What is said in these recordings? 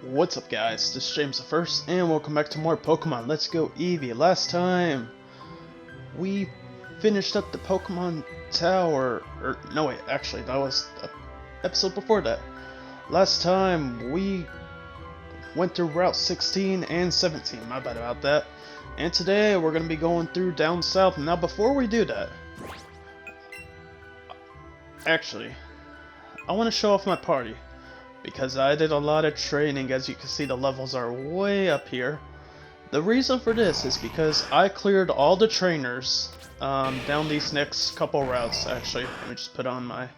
What's up guys, this is Jamezthefirst and welcome back to more Pokemon. Let's go Eevee. Last time we finished up the Pokemon Tower, or no wait, actually that was the episode before that. Last time we went through Route 16 and 17, my bad about that. And today we're going to be going through down south. Now before we do that, actually, I want to show off my party. Because I did a lot of training. As you can see, the levels are way up here. The reason for this is because I cleared all the trainers down these next couple routes. Actually, let me just put on my...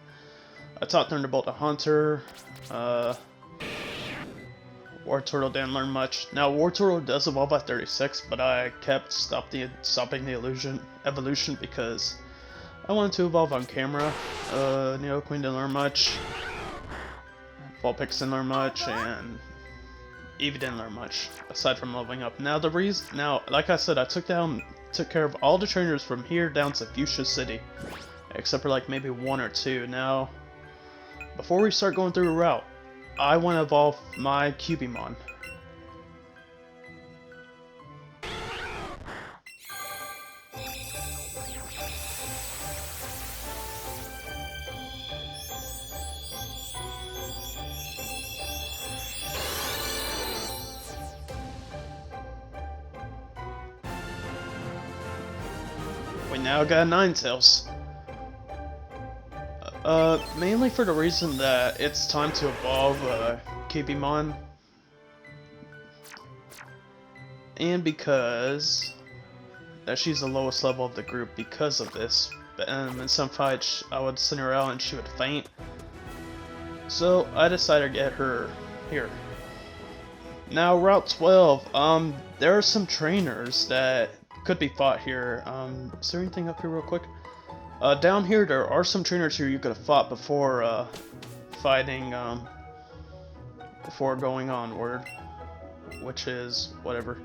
I taught Thunderbolt a Hunter. Wartortle didn't learn much. Now, Wartortle does evolve at 36, but I kept stopping the evolution because I wanted to evolve on camera. Neoqueen didn't learn much. Vulpix didn't learn much, and Eevee didn't learn much, aside from leveling up. Now like I said, I took care of all the trainers from here down to Fuchsia City, except for like maybe one or two. Now, before we start going through a route, I want to evolve my Cubimon. We now got Ninetales. Mainly for the reason that it's time to evolve Cubimon. And because that she's the lowest level of the group because of this. In some fights I would send her out and she would faint. So I decided to get her here. Now Route 12, there are some trainers that could be fought here. Is there anything up here real quick? Down here there are some trainers here you could have fought before fighting, before going onward, which is whatever.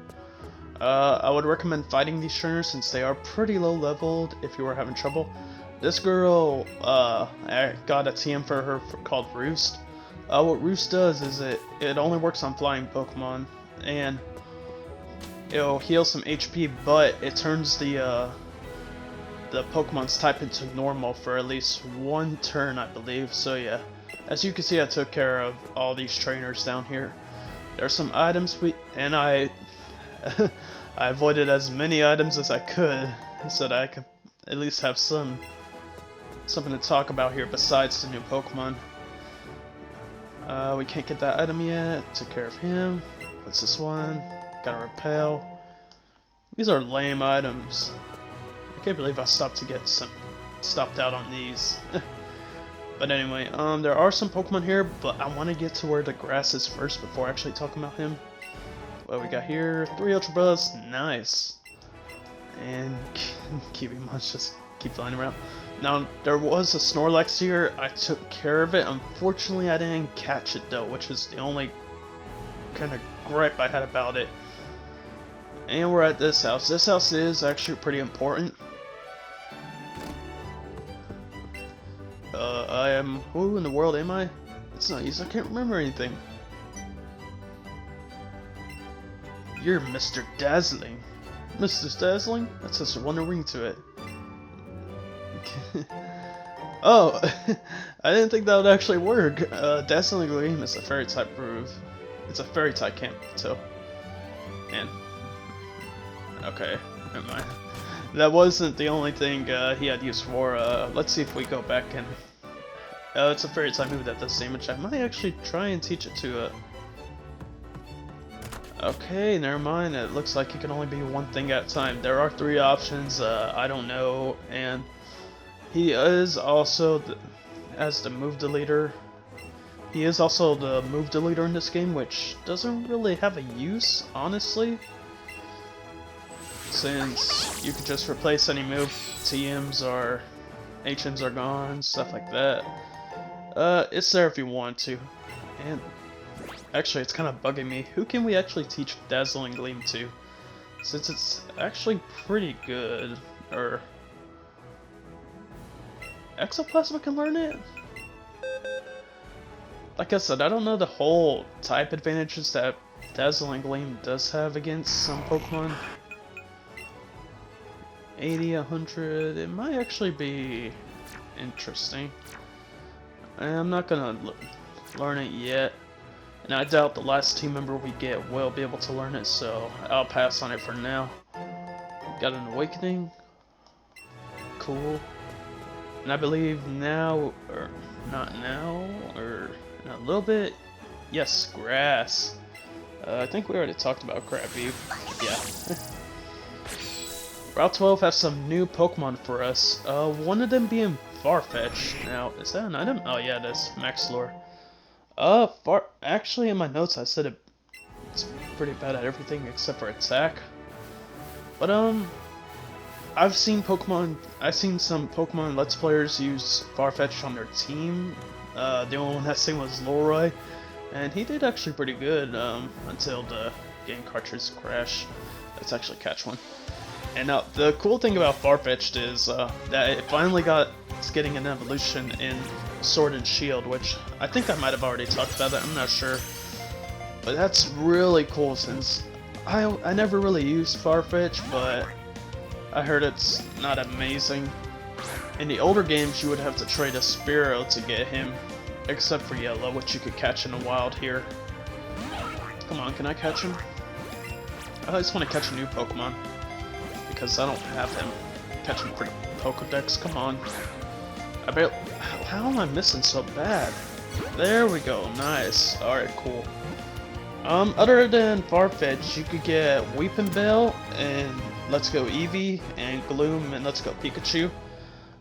I would recommend fighting these trainers since they are pretty low leveled if you were having trouble. This girl, I got a TM for her called Roost. What Roost does is it only works on flying Pokemon, and it'll heal some HP, but it turns the Pokemon's type into normal for at least one turn, I believe. So yeah, as you can see, I took care of all these trainers down here. There's some items and I I avoided as many items as I could so that I could at least have something to talk about here besides the new Pokemon. We can't get that item yet. Took care of him. What's this one? Got a Repel. These are lame items. I can't believe I stopped out on these. But anyway, there are some Pokemon here, but I want to get to where the grass is first before actually talking about him. What we got here? 3 Ultra Balls, nice. And Cubimon's just keep flying around. Now, there was a Snorlax here. I took care of it. Unfortunately, I didn't catch it though, which is the only kind of gripe I had about it. And we're at this house. This house is actually pretty important. Who in the world am I? It's not easy, I can't remember anything. You're Mr. Dazzling. Mr. Dazzling? That's just a wonder ring to it. Oh, I didn't think that would actually work. Dazzling Gleam is a fairy type move. It's a fairy type camp, so. Man. Okay, never mind. That wasn't the only thing he had use for. Let's see if we go back and... it's a fairy type move that does damage. I might actually try and teach it to it. Okay, never mind. It looks like it can only be one thing at a time. There are 3 options. I don't know. And he is also, as the move deleter, he is also the move deleter in this game, which doesn't really have a use, honestly. Since you could just replace any move, TMs or HMs are gone, stuff like that. It's there if you want to. And actually, it's kind of bugging me. Who can we actually teach Dazzling Gleam to? Since it's actually pretty good. Or Exoplasma can learn it? like I said, I don't know the whole type advantages that Dazzling Gleam does have against some Pokemon. 80, 100, it might actually be interesting. I'm not gonna learn it yet, and I doubt the last team member we get will be able to learn it, so I'll pass on it for now. Got an Awakening. Cool. And I believe now, or not now, or in a little bit, yes, Grass. I think we already talked about Krabby. Yeah. Route 12 has some new Pokemon for us. One of them being Farfetch'd. Now, is that an item? Oh yeah, it is. Max Lore. Actually in my notes I said it's pretty bad at everything except for attack. But I've seen some Pokemon Let's Players use Farfetch'd on their team. The only one that seen was Leroy, and he did actually pretty good until the game cartridge crashed. Let's actually catch one. And now the cool thing about Farfetch'd is that it's getting an evolution in Sword and Shield, which I think I might have already talked about that. I'm not sure, but that's really cool since I never really used Farfetch'd, but I heard it's not amazing. In the older games, you would have to trade a Spearow to get him, except for Yellow, which you could catch in the wild here. Come on, can I catch him? I just want to catch a new Pokemon, because I don't have him. Catch him for the Pokedex, come on. How am I missing so bad? There we go, nice. Alright, cool. Other than Farfetch'd, you could get Weepinbell and Let's Go Eevee, and Gloom and Let's Go Pikachu.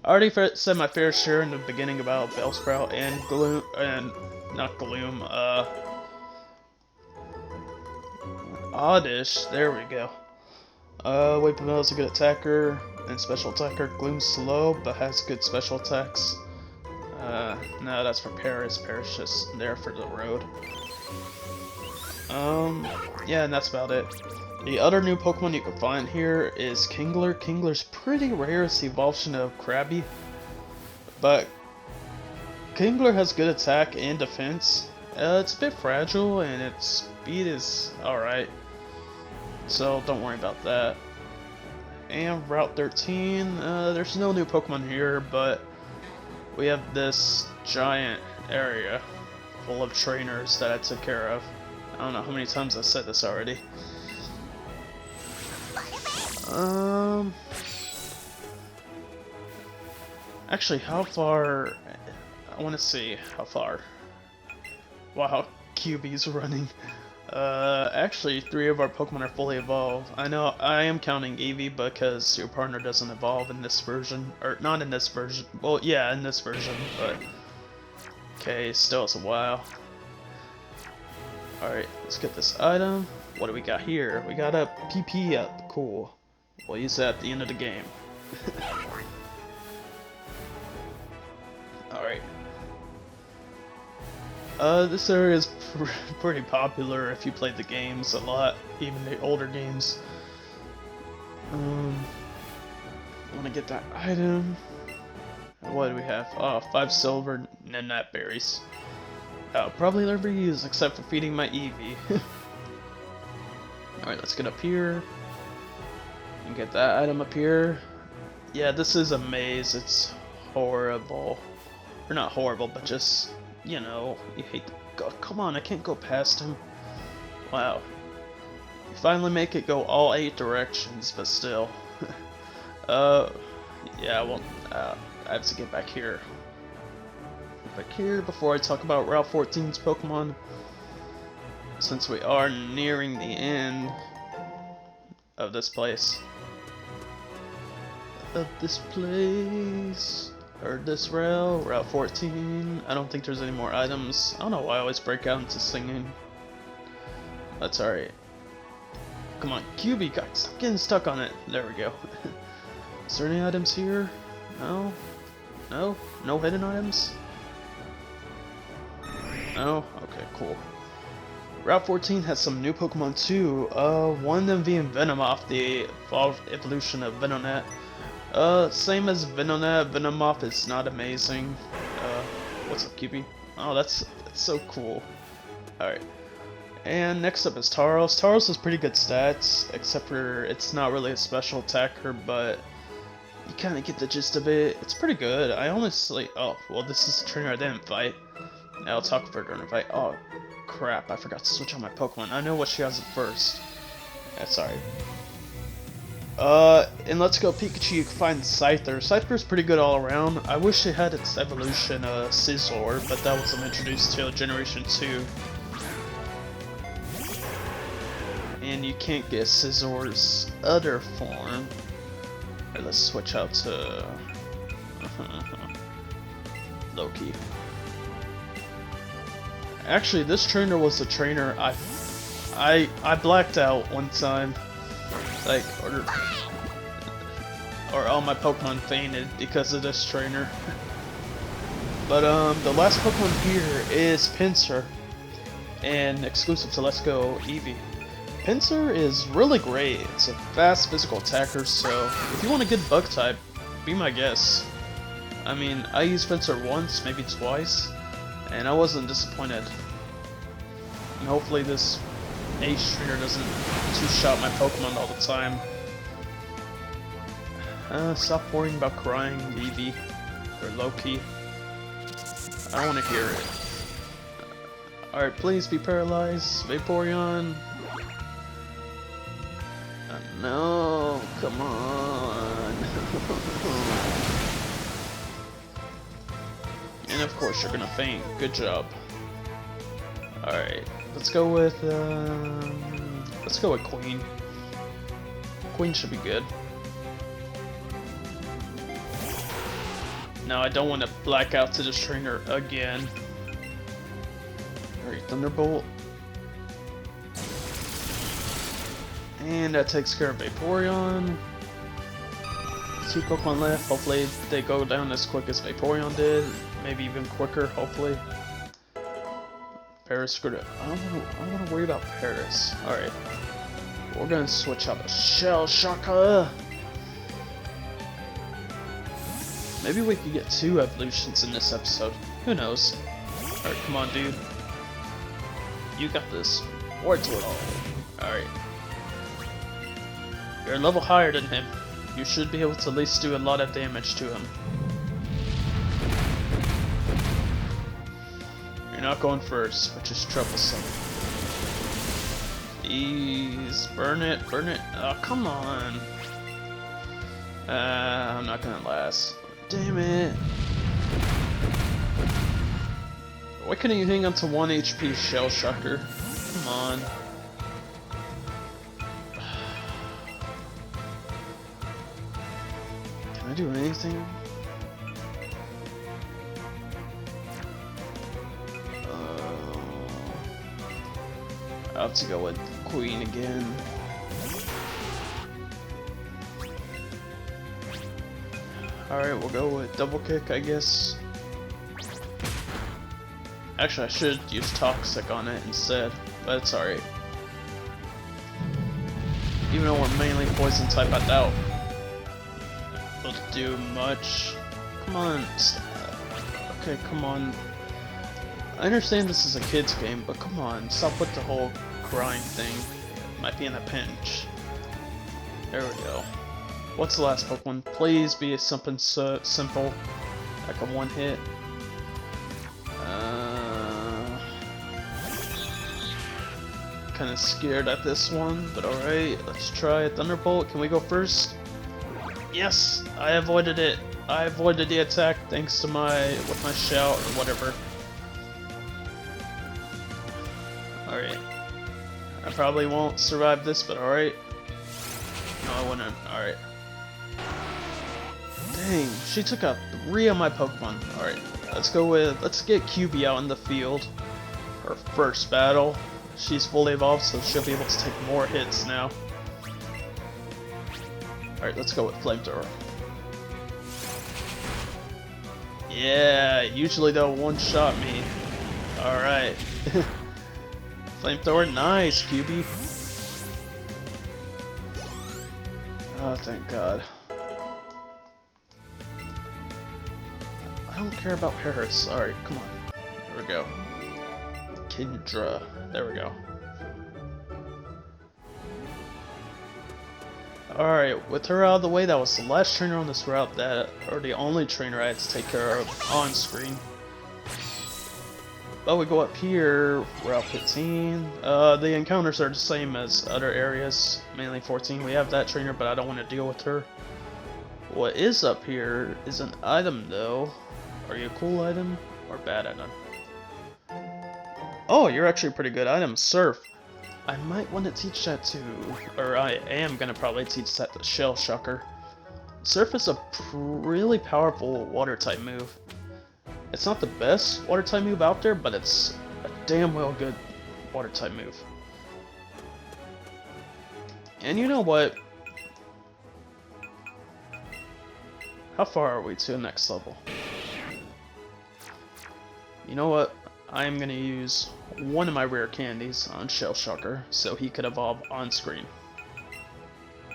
I already said my fair share in the beginning about Bellsprout and Gloom, and not Gloom, Oddish, there we go. Weepinbell is a good attacker and special attacker. Gloom's slow, but has good special attacks. No, that's for Paris. Paris just there for the road. Yeah, and that's about it. The other new Pokemon you can find here is Kingler. Kingler's pretty rare. It's the evolution of Krabby. But Kingler has good attack and defense. It's a bit fragile, and its speed is alright. So don't worry about that. And Route 13, there's no new Pokemon here, but we have this giant area full of trainers that I took care of. I don't know how many times I said this already. Actually, how far? I want to see how far. Wow, QB's running. Actually, 3 of our Pokemon are fully evolved. I know I am counting Eevee because your partner doesn't evolve in this version, or not in this version. Well, yeah, in this version, but okay, still it's a while. All right, let's get this item. What do we got here? We got a PP up. Cool. We'll use that at the end of the game. All right. This area is pretty popular if you played the games a lot, even the older games. I want to get that item. What do we have? Oh, 5 silver and nut berries. I'll probably never use except for feeding my Eevee. Alright, let's get up here. And get that item up here. Yeah, this is a maze. It's horrible. Or not horrible, but just, you know, you hate to go. Come on, I can't go past him. Wow. You finally make it go all 8 directions, but still. Yeah, well, I have to get back here. Get back here before I talk about Route 14's Pokemon. Since we are nearing the end of this place. Or this Route 14. I don't think there's any more items. I don't know why I always break out into singing. That's alright. Come on, QB, stop getting stuck on it. There we go. Is there any items here? No? No? No hidden items? No? Okay, cool. Route 14 has some new Pokemon too. One of them being Venomoth, the evolved evolution of Venonat. Same as Venonat, Venomoth is not amazing. What's up, QB? Oh, that's so cool. Alright. And next up is Tauros. Tauros has pretty good stats, except for it's not really a special attacker, but you kind of get the gist of it. It's pretty good. I honestly... Oh, well, this is the trainer I didn't fight. I'll talk further during the fight. Oh, crap. I forgot to switch on my Pokemon. I know what she has at first. That's alright. In Let's Go Pikachu, you can find Scyther. Scyther's pretty good all around. I wish it had its evolution, Scizor, but that wasn't introduced till Generation 2. And you can't get Scizor's other form. Alright, let's switch out to Loki. Actually, this trainer was the trainer I blacked out one time. Like, or all my Pokemon fainted because of this trainer. But the last Pokemon here is Pinsir, and exclusive to Let's Go Eevee. Pinsir is really great. It's a fast physical attacker, so if you want a good bug type, be my guest. I mean, I used Pinsir once, maybe twice, and I wasn't disappointed. And hopefully this Ace trainer doesn't two-shot my Pokemon all the time. Stop worrying about crying, Eevee, or Loki. I don't want to hear it. Alright, please be paralyzed, Vaporeon. No, come on. And of course you're gonna faint. Good job. Alright, let's go with Queen. Queen should be good. Now I don't want to black out to this trainer again. Alright, Thunderbolt. And that takes care of Vaporeon. 2 Pokemon left. Hopefully they go down as quick as Vaporeon did. Maybe even quicker, hopefully. Paris screwed it. I don't want to worry about Paris. Alright. We're gonna switch out to Shell Shocker. Maybe we could get 2 evolutions in this episode. Who knows? Alright, come on, dude. You got this. War to it all. Alright. You're a level higher than him. You should be able to at least do a lot of damage to him. You're not going first, which is troublesome. Please, burn it, burn it. Oh, come on. I'm not gonna last. Damn it. Why couldn't you hang on to 1 HP Shell Shocker? Come on. Can I do anything? I'll have to go with Queen again. Alright, we'll go with Double Kick, I guess. Actually, I should use Toxic on it instead, but it's alright. Even though we're mainly Poison type, I doubt we'll do much. Come on. Okay, come on. I understand this is a kid's game, but come on, stop with the whole crying thing. Might be in a pinch. There we go. What's the last Pokemon? Please be something so simple, like a 1-hit. Kind of scared at this one, but alright, let's try Thunderbolt. Can we go first? Yes! I avoided it! I avoided the attack thanks to with my shout or whatever. Alright. I probably won't survive this, but alright. No, I wouldn't. Alright. Dang, she took out 3 of my Pokemon. Alright, let's get QB out in the field. Her first battle. She's fully evolved, so she'll be able to take more hits now. Alright, let's go with Flamethrower. Yeah, usually they'll one-shot me. Alright. Flamethrower, nice, QB. Oh, thank God. I don't care about Paris. Alright, come on. we go. Kendra. There we go. Alright, with her out of the way, that was the last trainer on this route or the only trainer I had to take care of on screen. But we go up here, Route 15. The encounters are the same as other areas, mainly 14. We have that trainer, but I don't want to deal with her. What is up here is an item, though. Are you a cool item or bad item? Oh, you're actually a pretty good item, Surf. I might want to teach that to, or I am gonna probably teach that to Shell Shocker. Surf is a really powerful water type move. It's not the best water type move out there, but it's a damn well good water type move. And you know what? How far are we to the next level? You know what? I am gonna use one of my rare candies on Shell Shocker so he could evolve on screen.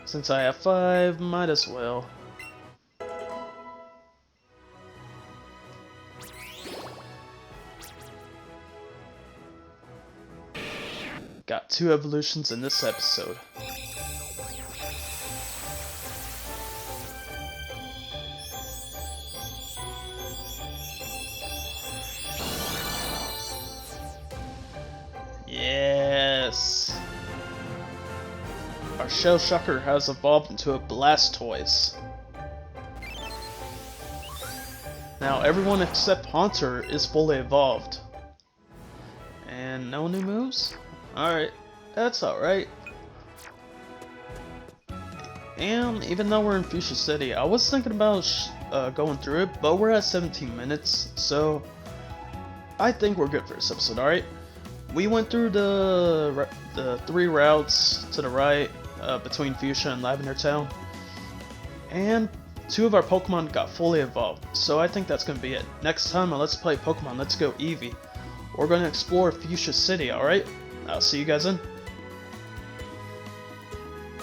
Since I have 5, might as well. Got 2 evolutions in this episode. Yes! Our Shell Shocker has evolved into a Blastoise. Now everyone except Haunter is fully evolved. And no new moves? Alright, that's alright. And even though we're in Fuchsia City, I was thinking about going through it, but we're at 17 minutes, so I think we're good for this episode, alright? We went through the 3 routes to the right between Fuchsia and Lavender Town, and 2 of our Pokemon got fully evolved, so I think that's going to be it. Next time on Let's Play Pokemon Let's Go Eevee, we're going to explore Fuchsia City, alright? I'll see you guys then.